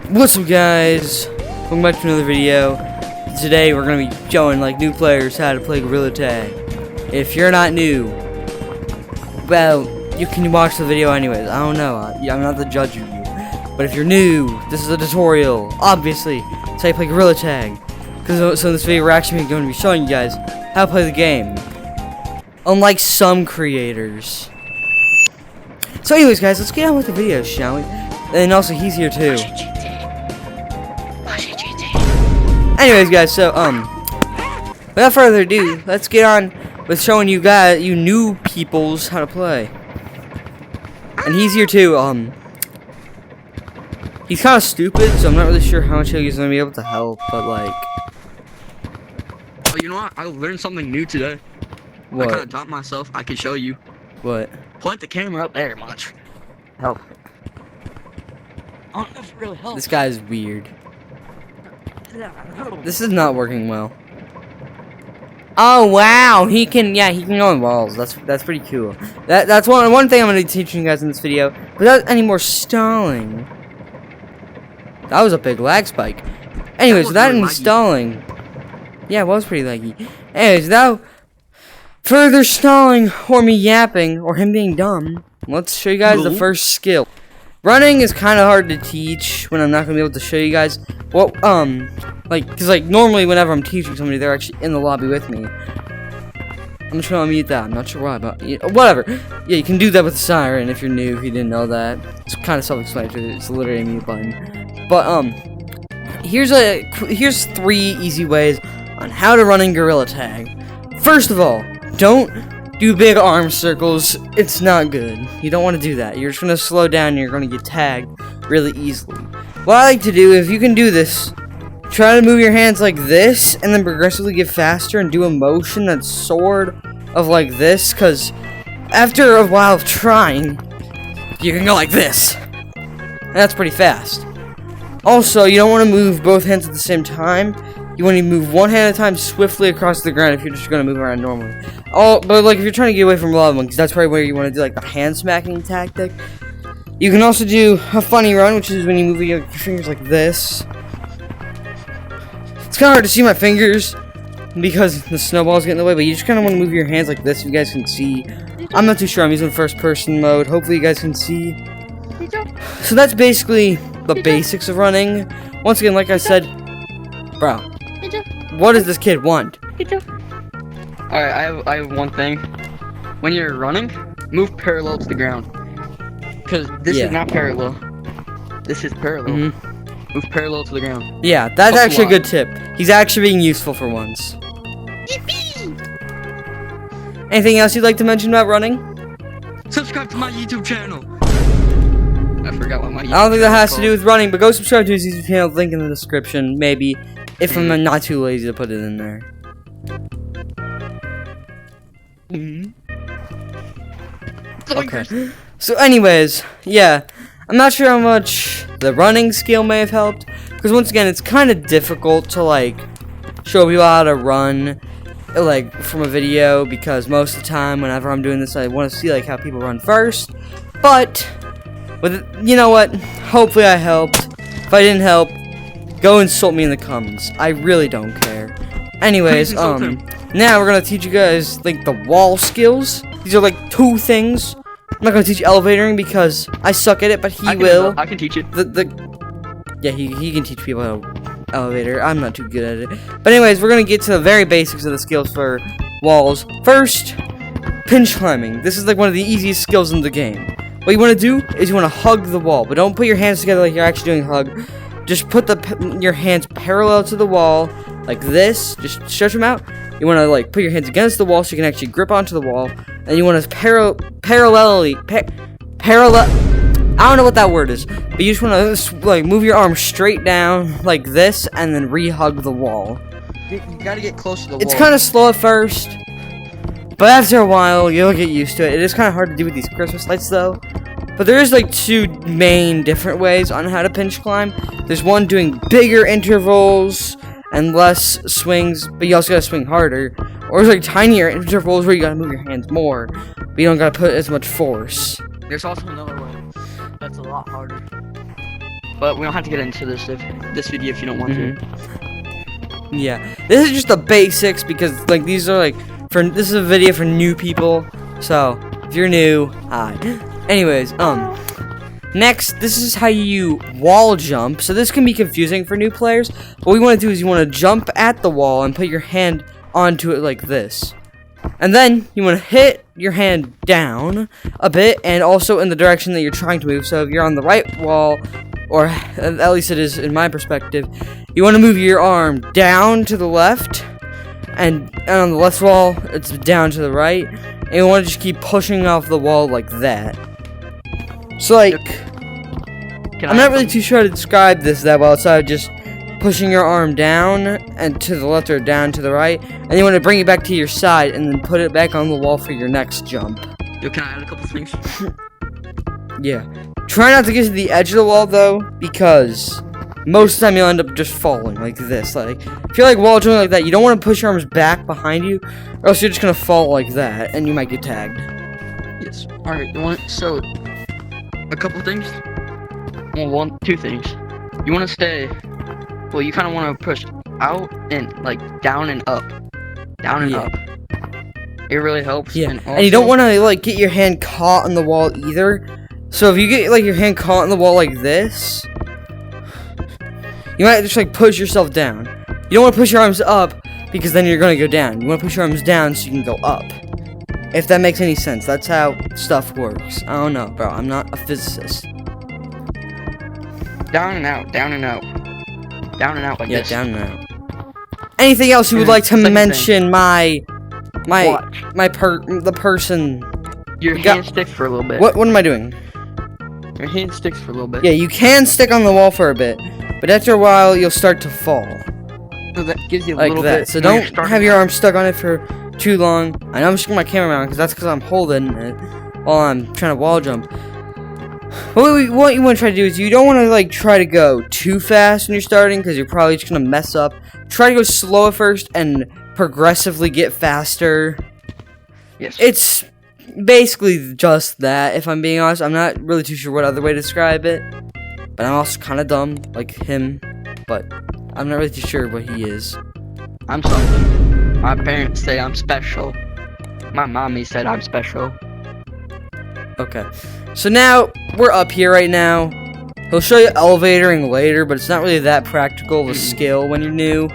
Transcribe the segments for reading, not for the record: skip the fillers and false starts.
What's up, guys? Welcome back to another video. Today we're gonna be showing new players how to play Gorilla Tag. If you're not new, well, you can watch the video anyways. I don't know. I'm not the judge of you. But if you're new, this is a tutorial. Obviously, it's how you play Gorilla Tag. So in this video, we're actually going to be showing you guys how to play the game. Unlike some creators. So anyways, guys, let's get on with the video, shall we? And also, he's here too. Anyways, guys, so without further ado, let's get on with showing you guys, you new peoples, how to play. And he's here too. He's kind of stupid, so I'm not really sure how much he's gonna be able to help. But oh, you know what? I learned something new today. What? I kind of taught myself. I can show you. What? Point the camera up there, much. Help. I don't know if it really helps. This guy's weird. This is not working well. Oh wow, he can go on walls. That's pretty cool. That's one thing I'm gonna be teaching you guys in this video. Without any more stalling. That was a big lag spike. Anyways, without any stalling. Yeah, it was pretty laggy. Anyways, without further stalling or me yapping or him being dumb, let's show you guys the first skill. Running is kind of hard to teach when I'm not gonna be able to show you guys. Well, cause normally whenever I'm teaching somebody, they're actually in the lobby with me. I'm just gonna unmute that. I'm not sure why, but whatever. Yeah, you can do that with the siren if you're new. If you didn't know that, it's kind of self-explanatory. It's literally a mute button. But here's 3 easy ways on how to run in Gorilla Tag. First of all, don't do big arm circles. It's not good. You don't want to do that. You're just gonna slow down and you're gonna get tagged really easily. What I like to do, if you can do this, try to move your hands like this and then progressively get faster and do a motion that's sort of like this, because after a while of trying, you can go like this. And that's pretty fast. Also, you don't want to move both hands at the same time. You want to move one hand at a time swiftly across the ground if you're just going to move around normally. But if you're trying to get away from lava monkeys, that's probably where you want to do the hand smacking tactic. You can also do a funny run, which is when you move your fingers like this. It's kind of hard to see my fingers because the snowballs get in the way, but you just kind of want to move your hands like this so you guys can see. I'm not too sure. I'm using first person mode. Hopefully you guys can see. So that's basically the basics of running. Once again, like I said, bro, what does this kid want? Alright, I have one thing. When you're running, move parallel to the ground. Because this is not parallel. This is parallel. Move parallel to the ground. Yeah, that's actually a good tip. He's actually being useful for once. Yippee! Anything else you'd like to mention about running? Subscribe to my YouTube channel. I forgot what my YouTube I don't think that has to do called. with running, but go subscribe to his YouTube channel. Link in the description, maybe, if I'm not too lazy to put it in there. Okay. So anyways, yeah, I'm not sure how much the running skill may have helped, because once again, it's kind of difficult to show people how to run from a video, because most of the time whenever I'm doing this, I want to see how people run first. But you know what? Hopefully I helped. If I didn't help, go insult me in the comments. I really don't care. Anyways, now we're gonna teach you guys the wall skills. These are 2 things. I'm not gonna teach elevatoring because I suck at it, but he will. I can teach it. Yeah, he can teach people how to elevator. I'm not too good at it. But anyways, we're gonna get to the very basics of the skills for walls. First, pinch climbing. This is one of the easiest skills in the game. What you want to do is you want to hug the wall, but don't put your hands together like you're actually doing a hug. Just put your hands parallel to the wall, like this. Just stretch them out. You want to put your hands against the wall so you can actually grip onto the wall, and you want to parallel. I don't know what that word is, but you just want to move your arm straight down like this, and then re-hug the wall. You gotta get close to the wall. It's kind of slow at first, but after a while, you'll get used to it. It is kind of hard to do with these Christmas lights, though. But there is 2 main different ways on how to pinch climb. There's one doing bigger intervals and less swings, but you also gotta swing harder. Or there's tinier intervals where you gotta move your hands more, but you don't gotta put as much force. There's also another way that's a lot harder. but we don't have to get into this video if you don't want to. Yeah, this is just the basics because like these are like this is a video for new people. So if you're new, hi. Anyways, next, this is how you wall jump. So this can be confusing for new players. What we want to do is you want to jump at the wall and put your hand onto it like this. And then you want to hit your hand down a bit and also in the direction that you're trying to move. So if you're on the right wall, or at least it is in my perspective, you want to move your arm down to the left, and on the left wall, it's down to the right. And you want to just keep pushing off the wall like that. So like, I'm not really too sure how to describe this that well, so just pushing your arm down and to the left or down to the right, and you want to bring it back to your side and then put it back on the wall for your next jump. Yo, can I add a couple things? Yeah. Try not to get to the edge of the wall though, because most of the time you'll end up just falling like this. Like, if you're like wall jumping like that, you don't want to push your arms back behind you, or else you're just gonna fall like that, and you might get tagged. Yes. Alright, so a couple things. Well, two things. You want to stay. Well, you kind of want to push out and like down and up, down and up. It really helps. Yeah, and you don't want to like get your hand caught on the wall either. So if you get like your hand caught on the wall like this, you might just like push yourself down. You don't want to push your arms up because then you're gonna go down. You want to push your arms down so you can go up. If that makes any sense, that's how stuff works. I don't know, bro. I'm not a physicist. Down and out, down and out, down and out like this. Yeah, down and out. Anything else you would like to mention? The person. Your hand sticks for a little bit. What am I doing? Your hand sticks for a little bit. Yeah, you can stick on the wall for a bit, but after a while you'll start to fall. So that gives you a like little that. bit. So don't have your arm stuck on it for too long. I know I'm sticking my camera around because that's because I'm holding it while I'm trying to wall jump. What you want to try to do is you don't want to like try to go too fast when you're starting because you're probably just gonna mess up. Try to go slow at first and progressively get faster. Yes. It's basically just that. If I'm being honest, I'm not really too sure what other way to describe it. But I'm also kind of dumb, like him. But I'm not really too sure what he is. I'm something. My parents say I'm special. My mommy said I'm special. Okay. So now, we're up here right now. He'll show you elevatoring later, but it's not really that practical of a skill when you're new.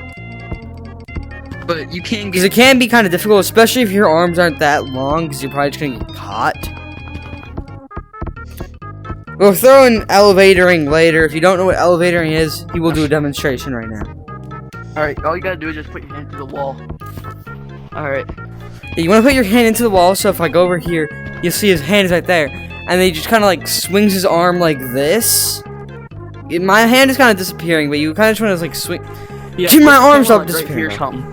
But you can get... Because it can be kind of difficult, especially if your arms aren't that long, because you're probably just going to get caught. We'll throw in elevatoring later. If you don't know what elevatoring is, he will do a demonstration right now. Alright, all you gotta do is just put your hand to the wall. Alright. Yeah, you want to put your hand into the wall, so if I go over here, you'll see his hand is right there. And then he just kind of like swings his arm like this. My hand is kind of disappearing, but you kind of just want to like swing. Yeah, keep my arms up right disappearing. here, something.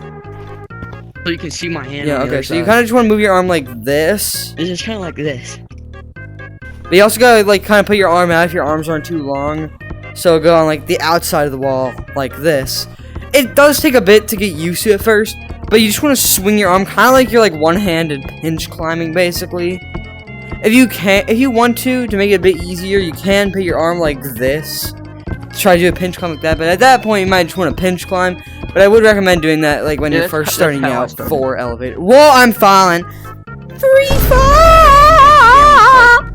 So you can see my hand. Yeah, on the okay, other so you side. kind of just want to move your arm like this. It's just kind of like this. But you also gotta like kind of put your arm out if your arms aren't too long. So go on like the outside of the wall like this. It does take a bit to get used to at first, but you just want to swing your arm kind of like you're like one-handed pinch climbing basically. If you want to make it a bit easier, you can put your arm like this. Try to do a pinch climb like that, but at that point you might just want to pinch climb. But I would recommend doing that like when you're first starting out for elevator. Whoa, I'm falling. Free fall.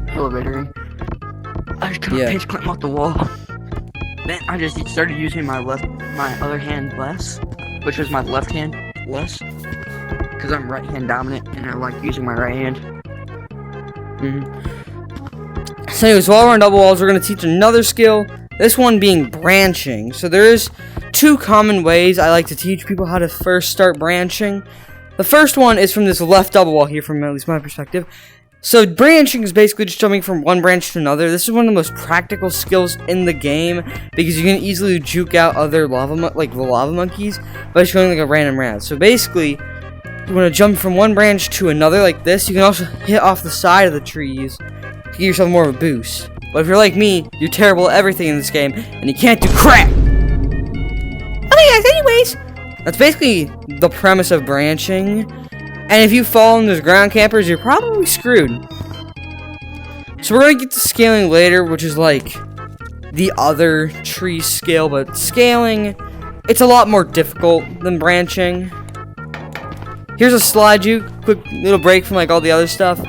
Elevator. I just kind of pinch climb off the wall. Then I just started using my other hand less, which was my left hand less, because I'm right hand dominant and I like using my right hand. So anyways, while we're on double walls, we're going to teach another skill. This one being branching. So there is two common ways I like to teach people how to first start branching. The first one is from this left double wall here, from at least my perspective. So branching is basically just jumping from one branch to another. This is one of the most practical skills in the game because you can easily juke out other the lava monkeys by just going like a random route. So basically, you want to jump from one branch to another like this. You can also hit off the side of the trees to give yourself more of a boost. But if you're like me, you're terrible at everything in this game and you can't do crap. Okay guys, anyways, that's basically the premise of branching. And if you fall and there's ground campers, you're probably screwed. So we're going to get to scaling later, which is like the other tree scale, but scaling, it's a lot more difficult than branching. Here's a slide juke, quick little break from like all the other stuff.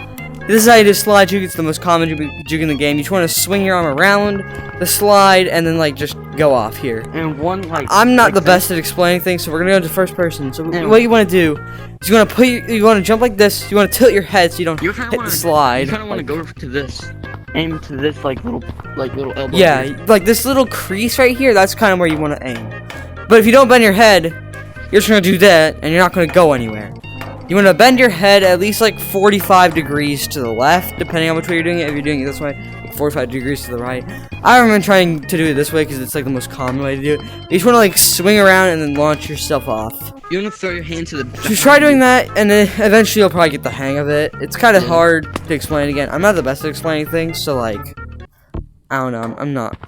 This is how you do slide juke. It's the most common juke in the game. You just want to swing your arm around the slide and then like just go off here. And one like I'm not like the this. best at explaining things, so we're gonna go to first person. So what you want to do is you want to you want to jump like this. You want to tilt your head so you don't hit the slide. You kind of want to go to this, aim to this like little elbow. Yeah, here. like this little crease right here. That's kind of where you want to aim. But if you don't bend your head, you're just gonna do that, and you're not gonna go anywhere. You want to bend your head at least like 45 degrees to the left, depending on which way you're doing it. If you're doing it this way, like 45 degrees to the right. I recommend trying to do it this way because it's like the most common way to do it. You just want to like swing around and then launch yourself off. You want to throw your hand to the. So try doing that, and then eventually you'll probably get the hang of it. It's kind of hard to explain again. I'm not the best at explaining things, so like, I don't know.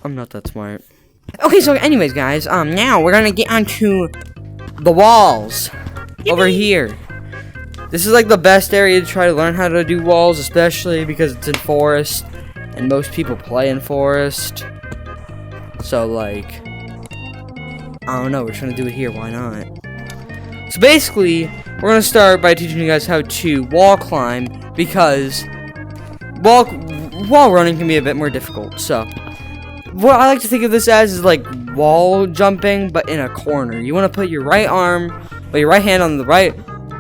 I'm not that smart. Okay, so anyways, guys, now we're gonna get onto the walls over here. This is like the best area to try to learn how to do walls, especially because it's in forest, and most people play in forest. So like, I don't know, we're trying to do it here, why not? So basically, we're gonna start by teaching you guys how to wall climb, because wall running can be a bit more difficult. So what I like to think of this as is like wall jumping, but in a corner. You want to put your right hand on the right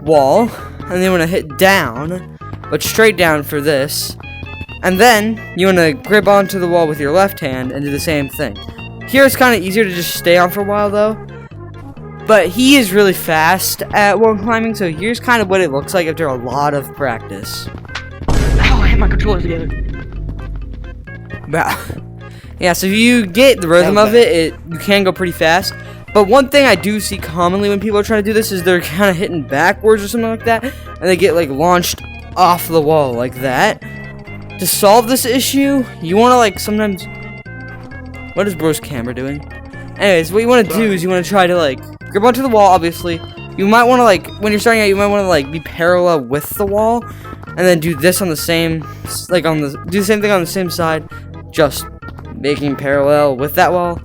wall, and then you want to hit down, but straight down for this. And then you want to grip onto the wall with your left hand and do the same thing. Here it's kind of easier to just stay on for a while though. But he is really fast at wall climbing, so here's kind of what it looks like after a lot of practice. Ow, I hit my controllers together. Yeah, so if you get the rhythm of it, you can go pretty fast. But one thing I do see commonly when people are trying to do this is they're kind of hitting backwards or something like that, and they get like launched off the wall like that. To solve this issue, you want to like sometimes... What is bro's camera doing? Anyways, what you want to do is you want to try to like grip onto the wall, obviously. You might want to like, when you're starting out, you might want to like be parallel with the wall, and then do this on the same, like do the same thing on the same side, just making parallel with that wall.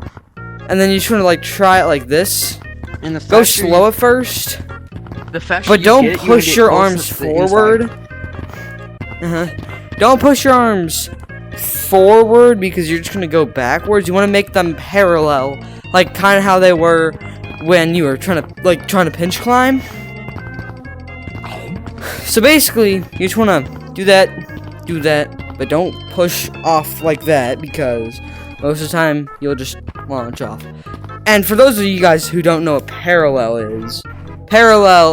And then you just want to like try it like this. And Go slow at first, but don't push your arms forward. Don't push your arms forward because you're just gonna go backwards. You want to make them parallel, like kind of how they were when you were trying to pinch climb. So basically, you just want to do that, but don't push off like that because most of the time you'll just launch off. And for those of you guys who don't know what parallel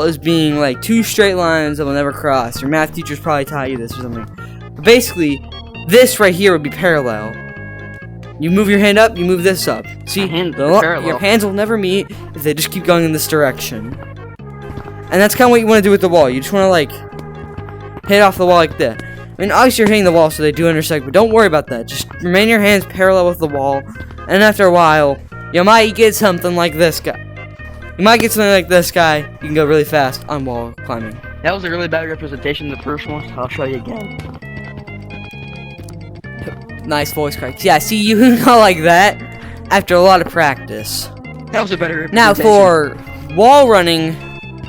is being like two straight lines that will never cross. Your math teachers probably taught you this or something. But basically, this right here would be parallel. You move your hand up, you move this up. See, your hands will never meet if they just keep going in this direction. And that's kind of what you want to do with the wall. You just want to like hit off the wall like that. I mean, obviously you're hitting the wall, so they do intersect, but don't worry about that. Just remain your hands parallel with the wall, and after a while, you might get something like this guy. You can go really fast on wall climbing. That was a really bad representation of the first one, so I'll show you again. Nice voice cracks. Yeah, see, you can go like that after a lot of practice. That was a better representation. Now, for wall running,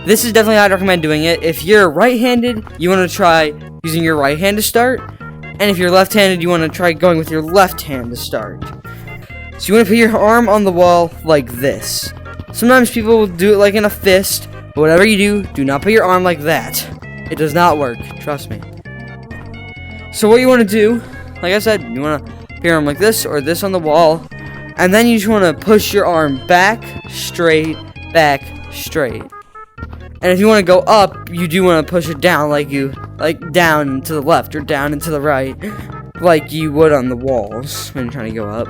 this is definitely how I'd recommend doing it. If you're right-handed, you want to try using your right hand to start. And if you're left-handed, you want to try going with your left hand to start. So you want to put your arm on the wall like this. Sometimes people will do it like in a fist, but whatever you do not put your arm like that. It does not work, trust me. So what you want to do, like I said, you want to put your arm like this or this on the wall, and then you just want to push your arm back, straight. And if you want to go up, you do want to push it down like down and to the left or down and to the right, like you would on the walls when you're trying to go up.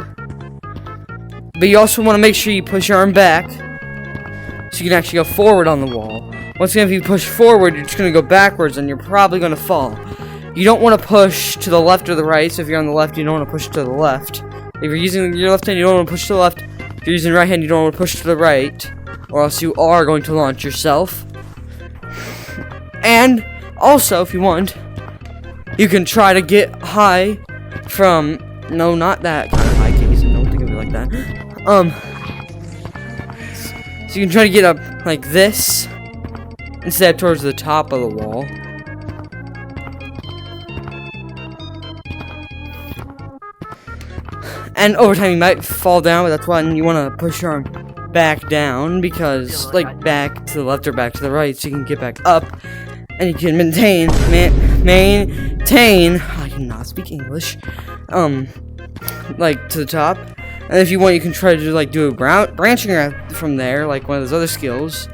But you also want to make sure you push your arm back so you can actually go forward on the wall. Once again, if you push forward, you're just going to go backwards and you're probably going to fall. You don't want to push to the left or the right, so if you're on the left, you don't want to push to the left. If you're using your left hand, you don't want to push to the left. If you're using your right hand, you don't want to push to the right, or else you are going to launch yourself. And also, if you want, you can try to get high from... No, not that kind of high, Casey. Don't So you can try to get up like this instead of towards the top of the wall. And over time you might fall down, but that's when you want to push your arm back down, because like back to the left or back to the right, so you can get back up and you can maintain. I cannot speak English. Like to the top. And if you want, you can try to like do a branching route from there, like one of those other skills.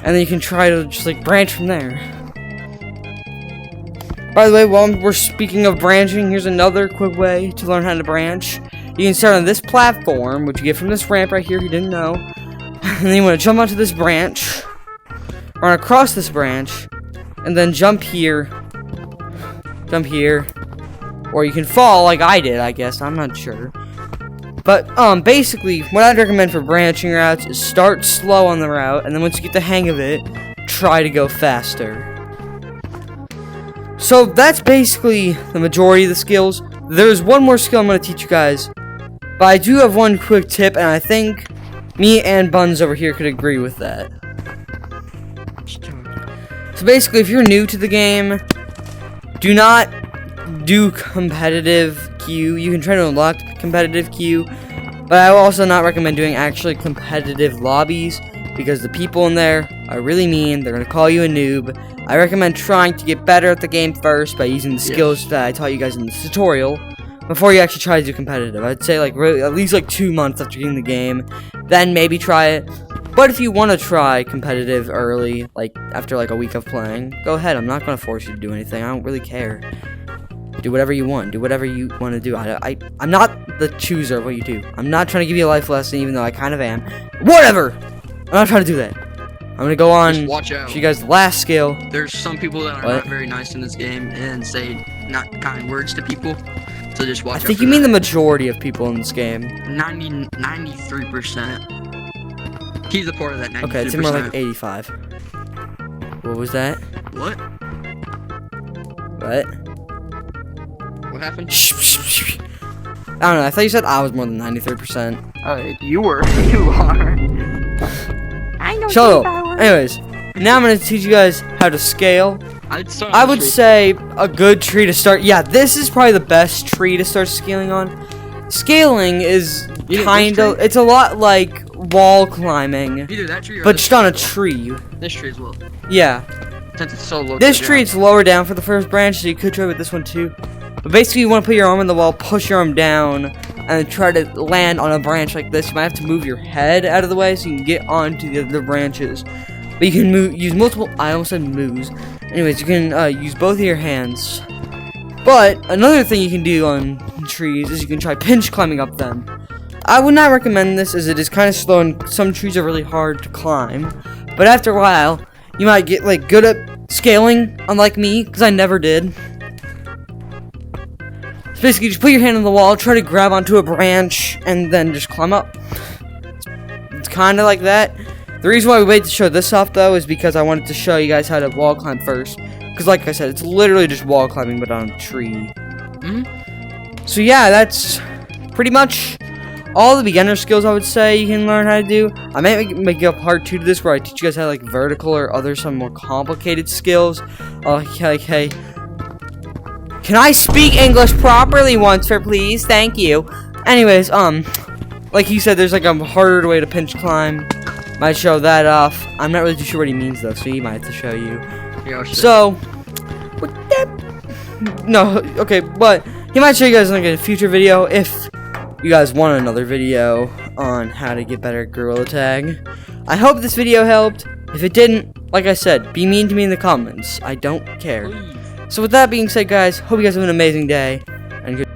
And then you can try to just like branch from there. By the way, while we're speaking of branching, here's another quick way to learn how to branch. You can start on this platform, which you get from this ramp right here if you didn't know. And then you want to jump onto this branch, run across this branch, and then jump here. Or you can fall like I did, I guess. I'm not sure. But, basically, what I'd recommend for branching routes is start slow on the route, and then once you get the hang of it, try to go faster. So, that's basically the majority of the skills. There's one more skill I'm going to teach you guys. But I do have one quick tip, and I think me and Buns over here could agree with that. So, basically, if you're new to the game, do not do competitive queue. You can try to unlock competitive queue, but I will also not recommend doing actually competitive lobbies, because the people in there are really mean. They're going to call you a noob. I recommend trying to get better at the game first by using the skills that I taught you guys in this tutorial before you actually try to do competitive. I'd say like really, at least like 2 months after getting the game, then maybe try it. But if you want to try competitive early, like after like a week of playing, go ahead. I'm not going to force you to do anything. I don't really care. Do whatever you want. Do whatever you want to do. I'm not the chooser of what you do. I'm not trying to give you a life lesson, even though I kind of am. Whatever! I'm not trying to do that. I'm going to go on. Just watch out. Show you guys the last skill. There's some people that are not very nice in this game and say not kind words to people. So just watch out. I think you mean the majority of people in this game. 93%. He's a part of that 93%. Okay, it's more like 85. What was that? What? What? What happened? I don't know. I thought you said I was more than 93%. You are. I know. Shut up. Anyways, now I'm gonna teach you guys how to scale. I would say a good tree to start. Yeah, this is probably the best tree to start scaling on. Scaling is kind of. It's a lot like wall climbing, either that tree or but just on a tree. This tree as well. Yeah. Since it's so low. This tree, it's lower down for the first branch, so you could try with this one too. But basically, you want to put your arm on the wall, push your arm down, and try to land on a branch like this. You might have to move your head out of the way so you can get onto the other branches. But you can use multiple. I almost said moves. Anyways, you can use both of your hands. But another thing you can do on trees is you can try pinch climbing up them. I would not recommend this, as it is kind of slow and some trees are really hard to climb. But after a while, you might get like good at scaling, unlike me, because I never did. So basically, just put your hand on the wall, try to grab onto a branch, and then just climb up. It's kind of like that. The reason why we waited to show this off, though, is because I wanted to show you guys how to wall climb first. Because like I said, it's literally just wall climbing, but on a tree. So yeah, that's pretty much all the beginner skills I would say you can learn how to do. I might make a part 2 to this where I teach you guys how to like vertical or other some more complicated skills. Okay. Can I speak English properly once, please? Thank you. Anyways, like he said, there's like a harder way to pinch climb. Might show that off. I'm not really too sure what he means though, so he might have to show you. Yeah, so, no, okay, but he might show you guys like a future video if you guys want another video on how to get better at Gorilla Tag. I hope this video helped. If it didn't, like I said, be mean to me in the comments. I don't care. Please. So with that being said, guys, hope you guys have an amazing day, and good